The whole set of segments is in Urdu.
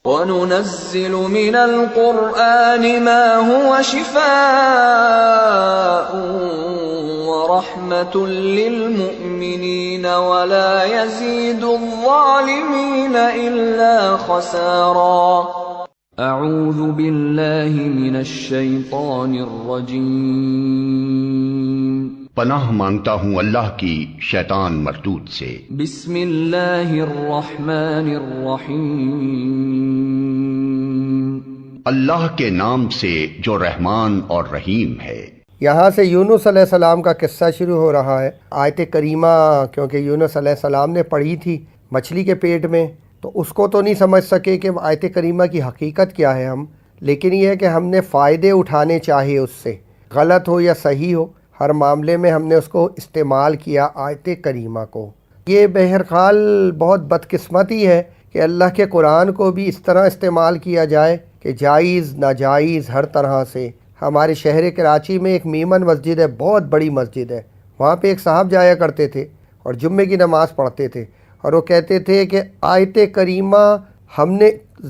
وَنُنَزِّلُ مِنَ الْقُرْآنِ مَا هُوَ شِفَاءٌ وَرَحْمَةٌ لِّلْمُؤْمِنِينَ وَلَا يَزِيدُ الظَّالِمِينَ إِلَّا خَسَارًا۔ اعوذ باللہ من الشیطان الرجیم۔ پناہ مانگتا ہوں اللہ کی شیطان مردود سے۔ بسم اللہ الرحمن الرحیم۔ اللہ کے نام سے جو رحمان اور رحیم ہے۔ یہاں سے یونس علیہ السلام کا قصہ شروع ہو رہا ہے۔ آیت کریمہ کیونکہ یونس علیہ السلام نے پڑھی تھی مچھلی کے پیٹ میں، تو اس کو تو نہیں سمجھ سکے کہ آیت کریمہ کی حقیقت کیا ہے ہم، لیکن یہ ہے کہ ہم نے فائدے اٹھانے چاہیے اس سے، غلط ہو یا صحیح ہو، ہر معاملے میں ہم نے اس کو استعمال کیا آیت کریمہ کو۔ یہ بہرحال بہت بدقسمتی ہے کہ اللہ کے قرآن کو بھی اس طرح استعمال کیا جائے کہ جائز ناجائز ہر طرح سے۔ ہمارے شہر کراچی میں ایک میمن مسجد ہے، بہت بڑی مسجد ہے، وہاں پہ ایک صاحب جایا کرتے تھے اور جمعے کی نماز پڑھتے تھے، اور وہ کہتے تھے کہ آیت کریمہ ہم نے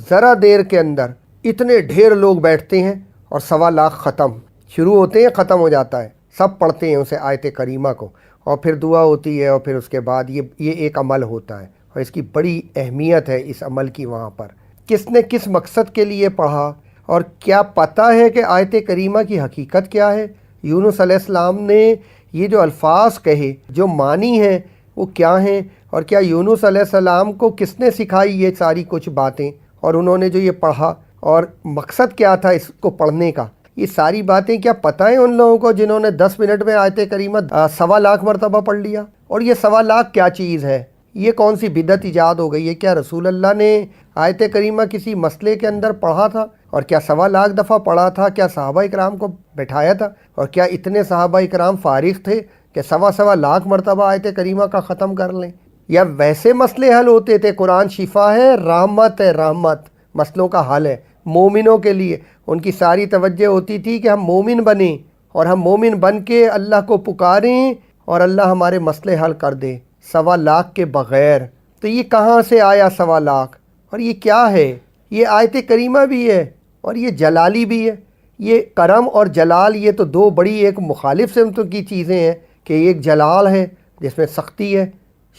ذرا دیر کے اندر اتنے ڈھیر لوگ بیٹھتے ہیں اور 1.25 لاکھ ختم شروع ہوتے ہیں، ختم ہو جاتا ہے، سب پڑھتے ہیں اسے آیت کریمہ کو، اور پھر دعا ہوتی ہے، اور پھر اس کے بعد یہ ایک عمل ہوتا ہے، اور اس کی بڑی اہمیت ہے اس عمل کی۔ وہاں پر کس نے کس مقصد کے لیے پڑھا، اور کیا پتہ ہے کہ آیت کریمہ کی حقیقت کیا ہے؟ یونس علیہ السلام نے یہ جو الفاظ کہے، جو معنی ہیں وہ کیا ہیں، اور کیا یونس علیہ السلام کو کس نے سکھائی یہ ساری کچھ باتیں، اور انہوں نے جو یہ پڑھا اور مقصد کیا تھا اس کو پڑھنے کا، یہ ساری باتیں کیا پتہ ہیں ان لوگوں کو جنہوں نے 10 منٹ میں آیت کریمہ 1.25 لاکھ مرتبہ پڑھ لیا؟ اور یہ 1.25 لاکھ کیا چیز ہے؟ یہ کون سی بدعت ایجاد ہو گئی ہے؟ کیا رسول اللہ نے آیت کریمہ کسی مسئلے کے اندر پڑھا تھا، اور کیا 1.25 لاکھ دفعہ پڑھا تھا؟ کیا صحابہ اکرام کو بٹھایا تھا، اور کیا اتنے صحابہ اکرام فارغ تھے کہ 1.25 لاکھ مرتبہ آیت کریمہ کا ختم کر لیں؟ یا ویسے مسئلے حل ہوتے تھے؟ قرآن شفا ہے، رحمت ہے، رحمت مسئلوں کا حل ہے مومنوں کے لیے۔ ان کی ساری توجہ ہوتی تھی کہ ہم مومن بنیں، اور ہم مومن بن کے اللہ کو پکاریں اور اللہ ہمارے مسئلے حل کر دے 1.25 لاکھ کے بغیر۔ تو یہ کہاں سے آیا 1.25 لاکھ؟ اور یہ کیا ہے؟ یہ آیت کریمہ بھی ہے اور یہ جلالی بھی ہے۔ یہ کرم اور جلال یہ تو دو بڑی ایک مخالف سمتوں کی چیزیں ہیں، کہ ایک جلال ہے جس میں سختی ہے،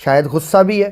شاید غصہ بھی ہے،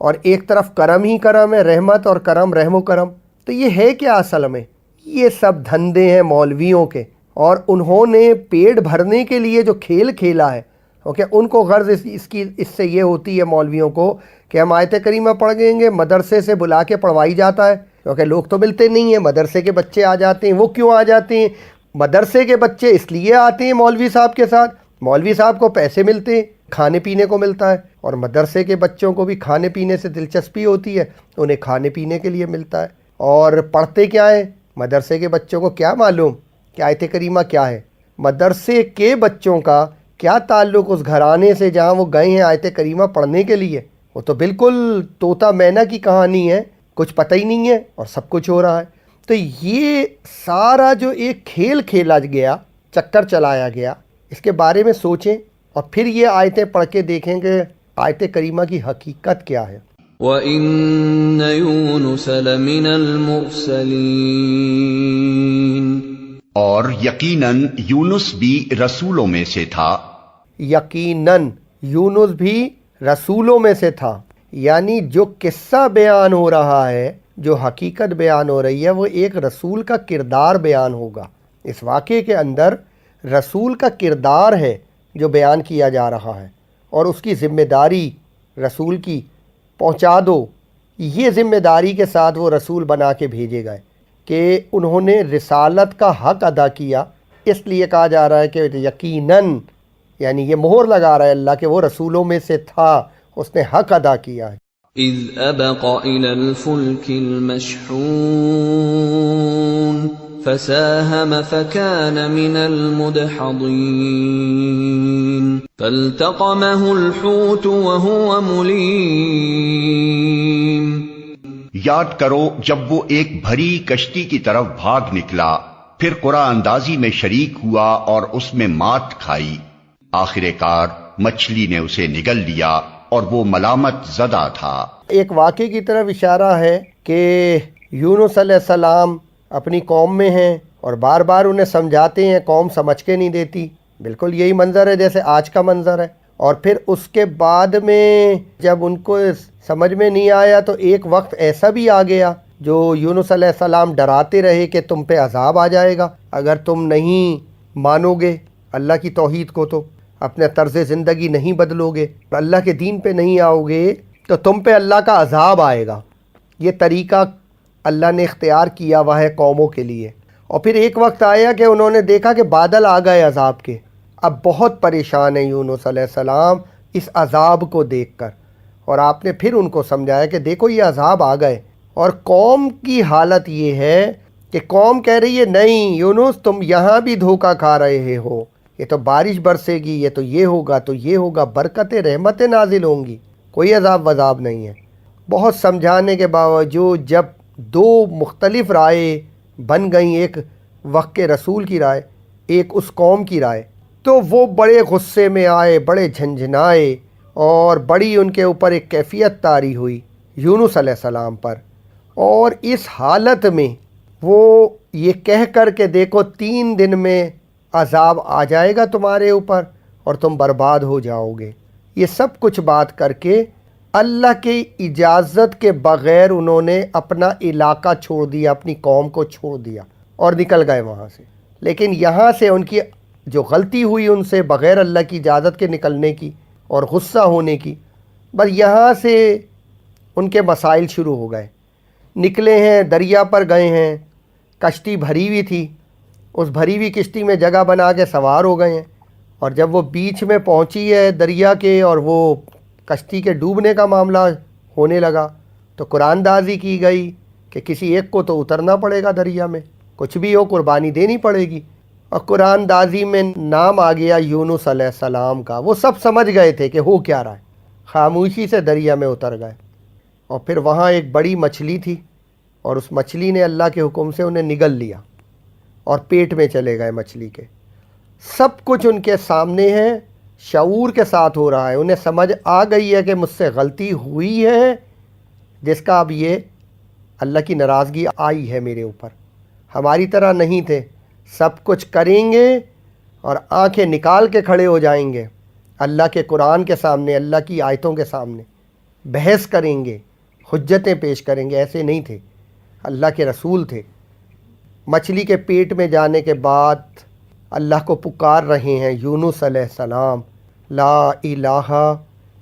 اور ایک طرف کرم ہی کرم ہے، رحمت اور کرم، رحم و کرم۔ تو یہ ہے کیا اصل میں؟ یہ سب دھندے ہیں مولویوں کے، اور انہوں نے پیٹ بھرنے کے لیے جو کھیل کھیلا ہے، کیونکہ ان کو غرض اس سے یہ ہوتی ہے مولویوں کو کہ ہم آیت کریمہ پڑھ گیں گے، مدرسے سے بلا کے پڑھوائی جاتا ہے، کیونکہ لوگ تو ملتے نہیں ہیں، مدرسے کے بچے آ جاتے ہیں۔ وہ کیوں آ جاتے ہیں؟ مدرسے کے بچے اس لیے آتے ہیں مولوی صاحب کے ساتھ، مولوی صاحب کو پیسے ملتے ہیں، کھانے پینے کو ملتا ہے، اور مدرسے کے بچوں کو بھی کھانے پینے سے دلچسپی ہوتی ہے، انہیں کھانے پینے کے لیے ملتا ہے۔ اور پڑھتے کیا ہیں؟ مدرسے کے بچوں کو کیا معلوم کہ آیت کریمہ کیا ہے؟ مدرسے کے بچوں کا کیا تعلق اس گھرانے سے جہاں وہ گئے ہیں آیت کریمہ پڑھنے کے لیے؟ وہ تو بالکل طوطا مینا کی کہانی ہے، کچھ پتہ ہی نہیں ہے اور سب کچھ ہو رہا ہے۔ تو یہ سارا جو ایک کھیل کھیلا گیا، چکر چلایا گیا، اس کے بارے میں سوچیں، اور پھر یہ آیتیں پڑھ کے دیکھیں کہ آیت کریمہ کی حقیقت کیا ہے۔ وَإِنَّ يُونُسَ لَمِنَ الْمُرْسَلِينَ، اور یقیناً یونس بھی رسولوں میں سے تھا۔ یقیناً یونس بھی رسولوں میں سے تھا، یعنی جو قصہ بیان ہو رہا ہے، جو حقیقت بیان ہو رہی ہے، وہ ایک رسول کا کردار بیان ہوگا۔ اس واقعے کے اندر رسول کا کردار ہے جو بیان کیا جا رہا ہے، اور اس کی ذمہ داری رسول کی پہنچا دو۔ یہ ذمہ داری کے ساتھ وہ رسول بنا کے بھیجے گئے کہ انہوں نے رسالت کا حق ادا کیا۔ اس لیے کہا جا رہا ہے کہ یقیناً، یعنی یہ مہر لگا رہا ہے اللہ کہ وہ رسولوں میں سے تھا، اس نے حق ادا کیا ہے۔ اذ ابق الى الفلك المشحون فساهم فكان من المدحضين فالتقمه الحوت وهو مليم۔ یاد کرو جب وہ ایک بھری کشتی کی طرف بھاگ نکلا، پھر قرعہ اندازی میں شریک ہوا اور اس میں مات کھائی، آخر کار مچھلی نے اسے نگل لیا اور وہ ملامت زدہ تھا۔ ایک واقعے کی طرف اشارہ ہے کہ یونس علیہ السلام اپنی قوم میں ہیں اور بار بار انہیں سمجھاتے ہیں، قوم سمجھ کے نہیں دیتی. بالکل یہی منظر ہے جیسے آج کا منظر ہے. اور پھر اس کے بعد میں جب ان کو سمجھ میں نہیں آیا تو ایک وقت ایسا بھی آ گیا جو یونس علیہ السلام ڈراتے رہے کہ تم پہ عذاب آ جائے گا اگر تم نہیں مانو گے اللہ کی توحید کو، تو اپنے طرز زندگی نہیں بدلو گے، اللہ کے دین پہ نہیں آؤ گے تو تم پہ اللہ کا عذاب آئے گا. یہ طریقہ اللہ نے اختیار کیا ہوا ہے قوموں کے لیے. اور پھر ایک وقت آیا کہ انہوں نے دیکھا کہ بادل آ گئے عذاب کے. اب بہت پریشان ہیں یونس علیہ السلام اس عذاب کو دیکھ کر، اور آپ نے پھر ان کو سمجھایا کہ دیکھو یہ عذاب آ گئے. اور قوم کی حالت یہ ہے کہ قوم کہہ رہی ہے نہیں یونس تم یہاں بھی دھوکہ کھا رہے ہو، یہ تو بارش برسے گی، یہ تو یہ ہوگا تو یہ ہوگا، برکتیں رحمتیں نازل ہوں گی، کوئی عذاب وذاب نہیں ہے. بہت سمجھانے کے باوجود جب دو مختلف رائے بن گئیں، ایک وقت کے رسول کی رائے، ایک اس قوم کی رائے، تو وہ بڑے غصے میں آئے، بڑے جھنجھنائے اور بڑی ان کے اوپر ایک کیفیت طاری ہوئی یونس علیہ السلام پر. اور اس حالت میں وہ یہ کہہ کر کہ دیکھو 3 دن میں عذاب آ جائے گا تمہارے اوپر اور تم برباد ہو جاؤ گے، یہ سب کچھ بات کر کے اللہ کی اجازت کے بغیر انہوں نے اپنا علاقہ چھوڑ دیا، اپنی قوم کو چھوڑ دیا اور نکل گئے وہاں سے. لیکن یہاں سے ان کی جو غلطی ہوئی ان سے بغیر اللہ کی اجازت کے نکلنے کی اور غصہ ہونے کی، بس یہاں سے ان کے مسائل شروع ہو گئے. نکلے ہیں، دریا پر گئے ہیں، کشتی بھری ہوئی تھی، اس بھری ہوئی کشتی میں جگہ بنا کے سوار ہو گئے ہیں. اور جب وہ بیچ میں پہنچی ہے دریا کے اور وہ کشتی کے ڈوبنے کا معاملہ ہونے لگا تو قرآن دازی کی گئی کہ کسی ایک کو تو اترنا پڑے گا دریا میں، کچھ بھی ہو قربانی دینی پڑے گی. اور قرآن دازی میں نام آ گیا یونس علیہ السلام کا. وہ سب سمجھ گئے تھے کہ ہو کیا رہا ہے، خاموشی سے دریا میں اتر گئے. اور پھر وہاں ایک بڑی مچھلی تھی اور اس مچھلی نے اللہ کے حکم سے انہیں نگل لیا اور پیٹ میں چلے گئے مچھلی کے. سب کچھ ان کے سامنے ہے، شعور کے ساتھ ہو رہا ہے، انہیں سمجھ آ گئی ہے کہ مجھ سے غلطی ہوئی ہے جس کا اب یہ اللہ کی ناراضگی آئی ہے میرے اوپر. ہماری طرح نہیں تھے، سب کچھ کریں گے اور آنکھیں نکال کے کھڑے ہو جائیں گے اللہ کے قرآن کے سامنے، اللہ کی آیتوں کے سامنے بحث کریں گے، حجتیں پیش کریں گے. ایسے نہیں تھے، اللہ کے رسول تھے. مچھلی کے پیٹ میں جانے کے بعد اللہ کو پکار رہے ہیں یونس علیہ السلام، لا الہ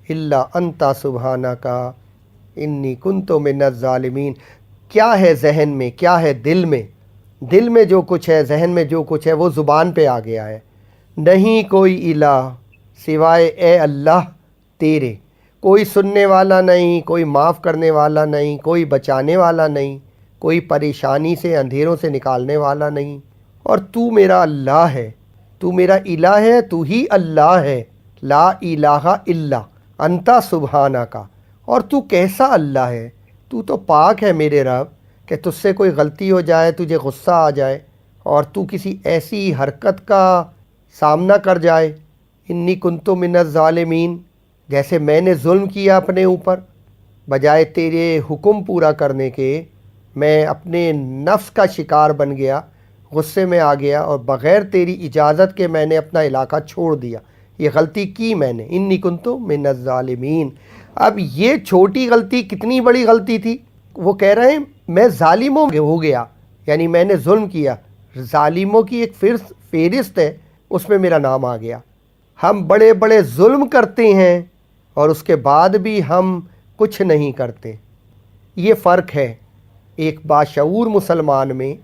الا انت سبحانک انی کنت من الظالمین. کیا ہے ذہن میں، کیا ہے دل میں؟ دل میں جو کچھ ہے، ذہن میں جو کچھ ہے وہ زبان پہ آ گیا ہے. نہیں کوئی الہ سوائے اے اللہ تیرے، کوئی سننے والا نہیں، کوئی معاف کرنے والا نہیں، کوئی بچانے والا نہیں، کوئی پریشانی سے اندھیروں سے نکالنے والا نہیں. اور تو میرا اللہ ہے، تو میرا الہ ہے، تو ہی اللہ ہے. لا الہ الا انت سبحانک. اور تو کیسا اللہ ہے، تو تو پاک ہے میرے رب کہ تجھ سے کوئی غلطی ہو جائے، تجھے غصہ آ جائے اور تو کسی ایسی حرکت کا سامنا کر جائے، انی کنت من الظالمین، جیسے میں نے ظلم کیا اپنے اوپر، بجائے تیرے حکم پورا کرنے کے میں اپنے نفس کا شکار بن گیا، غصے میں آ گیا اور بغیر تیری اجازت کے میں نے اپنا علاقہ چھوڑ دیا، یہ غلطی کی میں نے. انی کنت من الظالمین. اب یہ چھوٹی غلطی کتنی بڑی غلطی تھی. وہ کہہ رہے ہیں میں ظالموں میں ہو گیا، یعنی میں نے ظلم کیا. ظالموں کی ایک فہرست ہے، اس میں میرا نام آ گیا. ہم بڑے بڑے ظلم کرتے ہیں اور اس کے بعد بھی ہم کچھ نہیں کرتے. یہ فرق ہے ایک باشعور مسلمان میں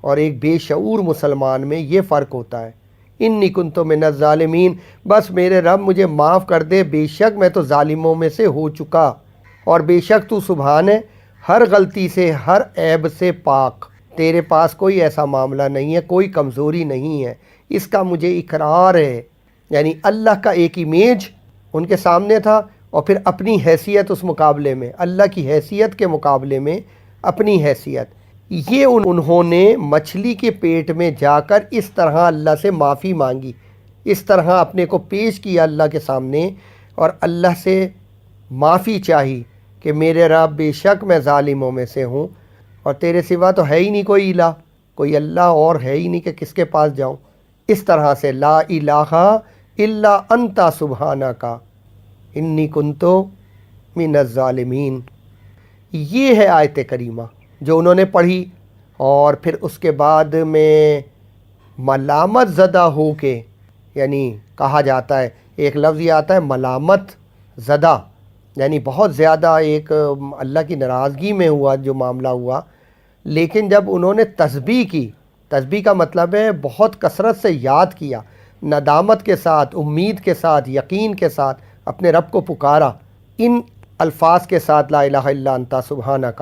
اور ایک بے شعور مسلمان میں، یہ فرق ہوتا ہے. انی کنت من الظالمین، بس میرے رب مجھے معاف کر دے، بے شک میں تو ظالموں میں سے ہو چکا، اور بے شک تو سبحان ہے ہر غلطی سے، ہر عیب سے پاک، تیرے پاس کوئی ایسا معاملہ نہیں ہے، کوئی کمزوری نہیں ہے، اس کا مجھے اقرار ہے. یعنی اللہ کا ایک امیج ان کے سامنے تھا اور پھر اپنی حیثیت اس مقابلے میں، اللہ کی حیثیت کے مقابلے میں اپنی حیثیت. یہ انہوں نے مچھلی کے پیٹ میں جا کر اس طرح اللہ سے معافی مانگی، اس طرح اپنے کو پیش کیا اللہ کے سامنے اور اللہ سے معافی چاہی کہ میرے رب بے شک میں ظالموں میں سے ہوں اور تیرے سوا تو ہے ہی نہیں کوئی الہ، کوئی اللہ اور ہے ہی نہیں کہ کس کے پاس جاؤں۔ اس طرح سے لا الہ الا انت سبحانک انی کنت من الظالمین، یہ ہے آیت کریمہ جو انہوں نے پڑھی، اور پھر اس کے بعد میں ملامت زدہ ہو کے، یعنی کہا جاتا ہے ایک لفظ یہ آتا ہے ملامت زدہ، یعنی بہت زیادہ ایک اللہ کی ناراضگی میں ہوا جو معاملہ ہوا، لیکن جب انہوں نے تسبیح کی، تسبیح کا مطلب ہے بہت کثرت سے یاد کیا، ندامت کے ساتھ، امید کے ساتھ، یقین کے ساتھ اپنے رب کو پکارا ان الفاظ کے ساتھ، لا الہ الا انت سبحانک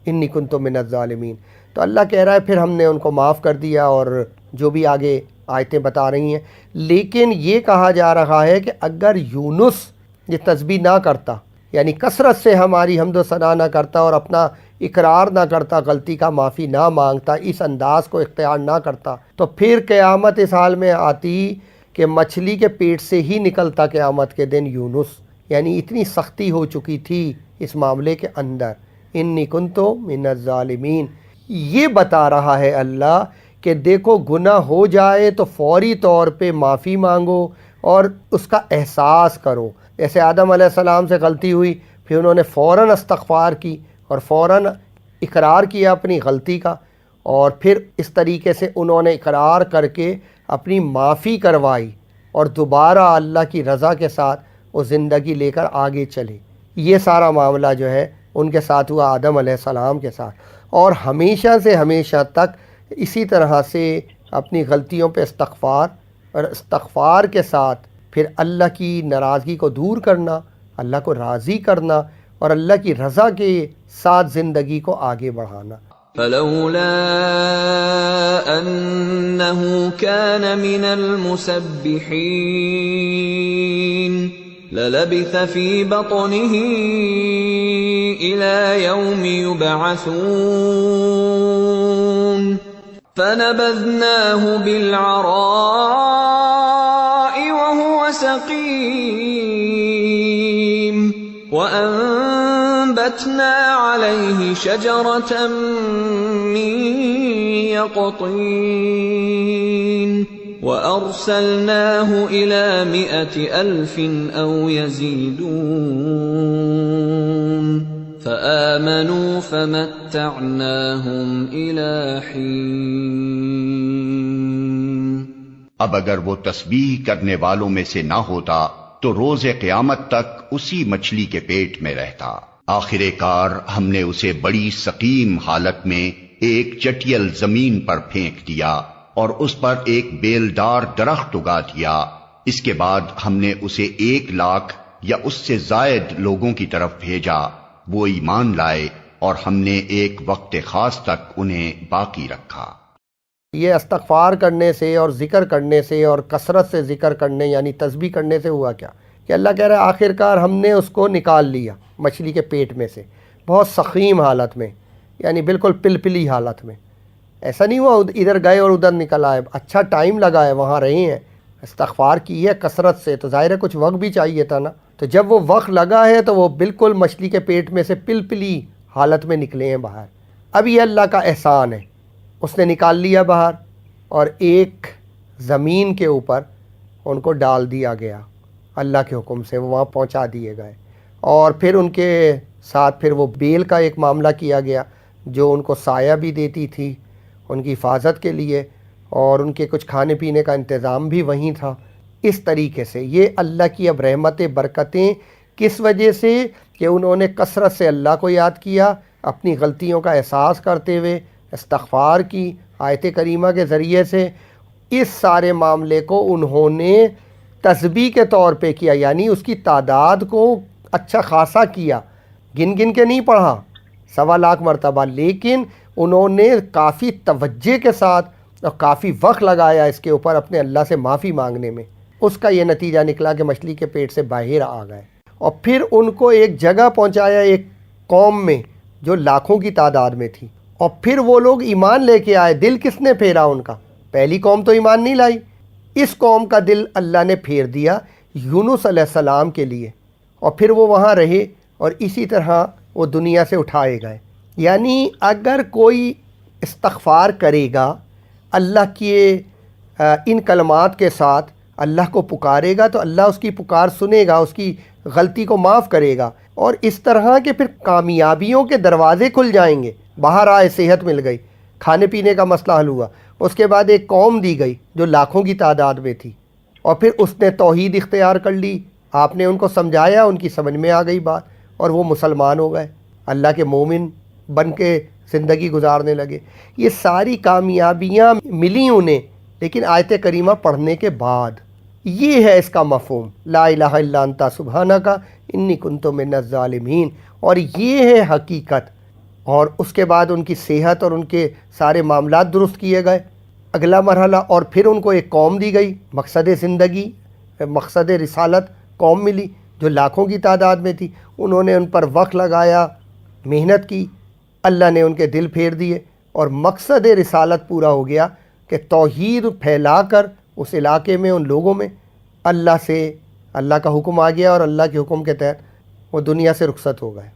انی کنت من الظالمین، تو اللہ کہہ رہا ہے پھر ہم نے ان کو معاف کر دیا، اور جو بھی آگے آیتیں بتا رہی ہیں۔ لیکن یہ کہا جا رہا ہے کہ اگر یونس یہ تسبیح نہ کرتا، یعنی کثرت سے ہماری حمد و ثنا نہ کرتا اور اپنا اقرار نہ کرتا، غلطی کا معافی نہ مانگتا، اس انداز کو اختیار نہ کرتا، تو پھر قیامت اس حال میں آتی کہ مچھلی کے پیٹ سے ہی نکلتا قیامت کے دن یونس، یعنی اتنی سختی ہو چکی تھی اس معاملے کے اندر۔ انی کنتو من الظالمین، یہ بتا رہا ہے اللہ کہ دیکھو گناہ ہو جائے تو فوری طور پہ معافی مانگو اور اس کا احساس کرو۔ جیسے آدم علیہ السلام سے غلطی ہوئی، پھر انہوں نے فوراً استغفار کی اور فوراً اقرار کیا اپنی غلطی کا، اور پھر اس طریقے سے انہوں نے اقرار کر کے اپنی معافی کروائی اور دوبارہ اللہ کی رضا کے ساتھ وہ زندگی لے کر آگے چلے۔ یہ سارا معاملہ جو ہے ان کے ساتھ ہوا آدم علیہ السلام کے ساتھ، اور ہمیشہ سے ہمیشہ تک اسی طرح سے اپنی غلطیوں پہ استغفار، اور استغفار کے ساتھ پھر اللہ کی ناراضگی کو دور کرنا، اللہ کو راضی کرنا اور اللہ کی رضا کے ساتھ زندگی کو آگے بڑھانا۔ فلولا أنه كان من المسبحين للبث في بطنه إلى يوم يبعثون فنبذناه بالعراء وهو سقيم وأنبتنا عليه شجرة من يقطين وأرسلناه إلى 100,000 أو يزيدون فآمنوا فمتعناهم إلى حين۔ اب اگر وہ تسبیح کرنے والوں میں سے نہ ہوتا تو روز قیامت تک اسی مچھلی کے پیٹ میں رہتا۔ آخر کار ہم نے اسے بڑی سقیم حالت میں ایک چٹیل زمین پر پھینک دیا اور اس پر ایک بیلدار درخت اگا دیا۔ اس کے بعد ہم نے اسے 1,00,000 یا اس سے زائد لوگوں کی طرف بھیجا، وہ ایمان لائے اور ہم نے ایک وقت خاص تک انہیں باقی رکھا۔ یہ استغفار کرنے سے اور ذکر کرنے سے اور کثرت سے ذکر کرنے یعنی تسبیح کرنے سے ہوا کیا کہ اللہ کہہ رہا ہے آخر کار ہم نے اس کو نکال لیا مچھلی کے پیٹ میں سے، بہت سقیم حالت میں، یعنی بالکل پلپلی حالت میں۔ ایسا نہیں ہوا ادھر گئے اور ادھر نکل آئے، اچھا ٹائم لگا ہے، وہاں رہے ہیں، استغفار کی ہے کثرت سے، تو ظاہر ہے کچھ وقت بھی چاہیے تھا نا۔ تو جب وہ وقت لگا ہے تو وہ بالکل مچھلی کے پیٹ میں سے پلپلی حالت میں نکلے ہیں باہر۔ اب یہ اللہ کا احسان ہے، اس نے نکال لیا باہر اور ایک زمین کے اوپر ان کو ڈال دیا گیا اللہ کے حکم سے، وہ وہاں پہنچا دیے گئے، اور پھر ان کے ساتھ پھر وہ بیل کا ایک معاملہ کیا گیا جو ان کو سایہ بھی دیتی تھی ان کی حفاظت کے لیے، اور ان کے کچھ کھانے پینے کا انتظام بھی وہیں تھا۔ اس طریقے سے یہ اللہ کی اب رحمتیں برکتیں کس وجہ سے کہ انہوں نے کثرت سے اللہ کو یاد کیا، اپنی غلطیوں کا احساس کرتے ہوئے استغفار کی آیت کریمہ کے ذریعے سے، اس سارے معاملے کو انہوں نے تسبیح کے طور پہ کیا، یعنی اس کی تعداد کو اچھا خاصا کیا، گن گن کے نہیں پڑھا 1,00,000 مرتبہ، لیکن انہوں نے کافی توجہ کے ساتھ اور کافی وقت لگایا اس کے اوپر اپنے اللہ سے معافی مانگنے میں۔ اس کا یہ نتیجہ نکلا کہ مچھلی کے پیٹ سے باہر آ گئے، اور پھر ان کو ایک جگہ پہنچایا ایک قوم میں جو لاکھوں کی تعداد میں تھی، اور پھر وہ لوگ ایمان لے کے آئے۔ دل کس نے پھیرا ان کا؟ پہلی قوم تو ایمان نہیں لائی، اس قوم کا دل اللہ نے پھیر دیا یونس علیہ السلام کے لیے، اور پھر وہ وہاں رہے اور اسی طرح وہ دنیا سے اٹھائے گئے۔ یعنی اگر کوئی استغفار کرے گا اللہ کے ان کلمات کے ساتھ، اللہ کو پکارے گا تو اللہ اس کی پکار سنے گا، اس کی غلطی کو معاف کرے گا، اور اس طرح کے پھر کامیابیوں کے دروازے کھل جائیں گے۔ باہر آئے، صحت مل گئی، کھانے پینے کا مسئلہ حل ہوا، اس کے بعد ایک قوم دی گئی جو لاکھوں کی تعداد میں تھی، اور پھر اس نے توحید اختیار کر لی، آپ نے ان کو سمجھایا، ان کی سمجھ میں آ گئی بات، اور وہ مسلمان ہو گئے، اللہ کے مومن بن کے زندگی گزارنے لگے۔ یہ ساری کامیابیاں ملی انہیں، لیکن آیت کریمہ پڑھنے کے بعد۔ یہ ہے اس کا مفہوم، لا الہ الا انت سبحانک انی کنت من الظالمین، اور یہ ہے حقیقت۔ اور اس کے بعد ان کی صحت اور ان کے سارے معاملات درست کیے گئے۔ اگلا مرحلہ، اور پھر ان کو ایک قوم دی گئی، مقصد زندگی، مقصد رسالت قوم ملی جو لاکھوں کی تعداد میں تھی، انہوں نے ان پر وقت لگایا، محنت کی، اللہ نے ان کے دل پھیر دیے، اور مقصد رسالت پورا ہو گیا کہ توحید پھیلا کر اس علاقے میں، ان لوگوں میں اللہ کا حکم آ گیا، اور اللہ کے حکم کے تحت وہ دنیا سے رخصت ہو گئے۔